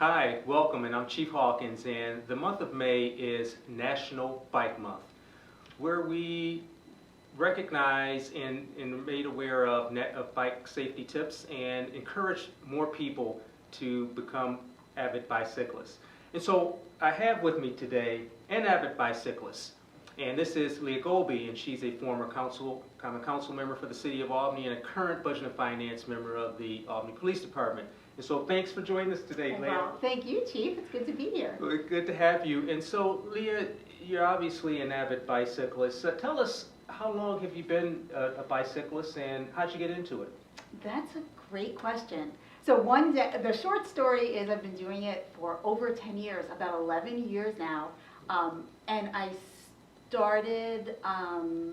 Hi, welcome, and I'm Chief Hawkins, and the month of May is National Bike Month, where we recognize and made aware of bike safety tips and encourage more people to become avid bicyclists. And so I have with me today an avid bicyclist, and this is Leah Golby, and she's a former common council member for the City of Albany and a current Budget and Finance member of the Albany Police Department. And so thanks for joining us today, Leah. Well, thank you, Chief. It's good to be here. Well, good to have you. And so, Leah, you're obviously an avid bicyclist. Tell us, how long have you been a bicyclist, and how'd you get into it? That's a great question. So one day, the short story is I've been doing it for over 10 years, about 11 years now. And I started, I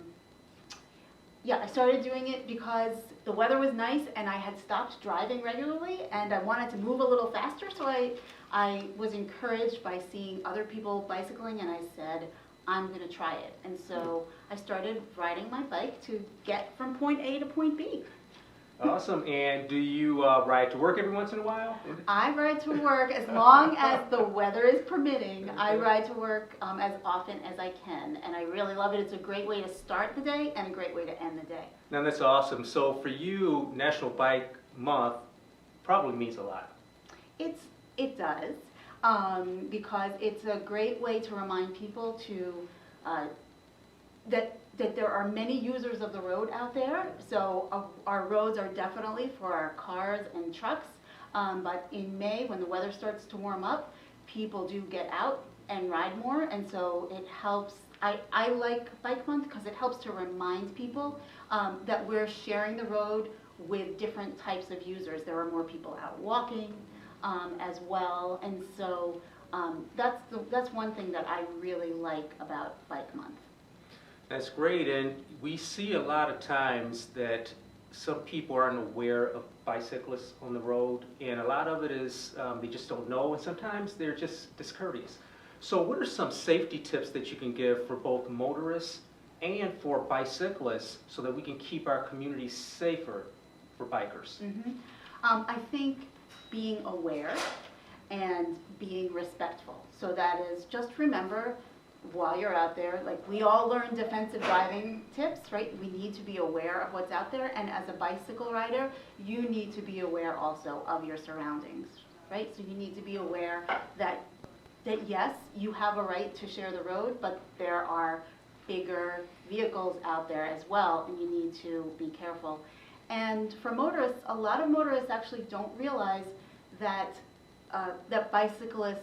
started doing it because the weather was nice and I had stopped driving regularly and I wanted to move a little faster, so I was encouraged by seeing other people bicycling and I said, I'm going to try it. And so I started riding my bike to get from point A to point B. Awesome. And do you ride to work every once in a while? I ride to work as long as the weather is permitting. I ride to work as often as I can, and I really love it. It's a great way to start the day and a great way to end the day. Now that's awesome. So for you, National Bike Month probably means a lot. It does, because it's a great way to remind people to that there are many users of the road out there. So our roads are definitely for our cars and trucks, but in May, when the weather starts to warm up, people do get out and ride more, and so it helps. I like Bike Month because it helps to remind people that we're sharing the road with different types of users. There are more people out walking as well, and so that's one thing that I really like about Bike Month. That's great, and we see a lot of times that some people aren't aware of bicyclists on the road, and a lot of it is they just don't know, and sometimes they're just discourteous. So what are some safety tips that you can give for both motorists and for bicyclists so that we can keep our community safer for bikers? Mm-hmm. I think being aware and being respectful. So that is, just remember, while you're out there, like we all learn defensive driving tips, right? We need to be aware of what's out there, and as a bicycle rider, you need to be aware also of your surroundings, right? So you need to be aware that yes, you have a right to share the road, but there are bigger vehicles out there as well, and you need to be careful. And for motorists, a lot of motorists actually don't realize that that bicyclists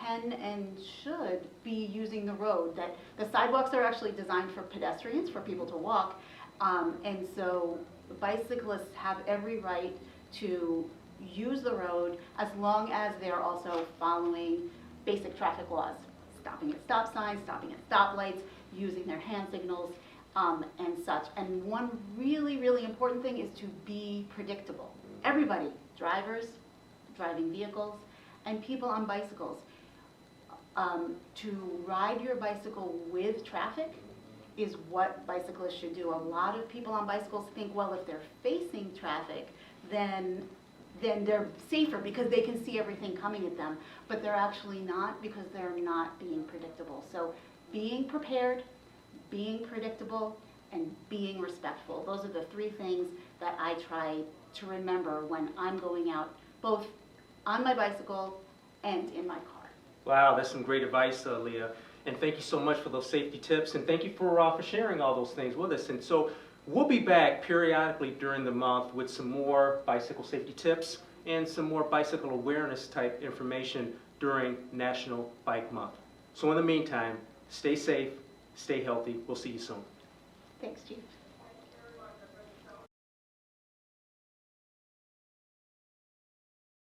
can and should be using the road, that the sidewalks are actually designed for pedestrians, for people to walk, and so bicyclists have every right to use the road as long as they're also following basic traffic laws, stopping at stop signs, stopping at stoplights, using their hand signals, and such. And one really, really important thing is to be predictable. Everybody, drivers, driving vehicles, and people on bicycles, to ride your bicycle with traffic is what bicyclists should do. A lot of people on bicycles think, well, if they're facing traffic, then they're safer because they can see everything coming at them. But they're actually not, because they're not being predictable. So being prepared, being predictable, and being respectful. Those are the three things that I try to remember when I'm going out, both on my bicycle and in my car. Wow, that's some great advice, Leah. And thank you so much for those safety tips, and thank you for sharing all those things with us. And so we'll be back periodically during the month with some more bicycle safety tips and some more bicycle awareness type information during National Bike Month. So in the meantime, stay safe, stay healthy. We'll see you soon. Thanks, Chief.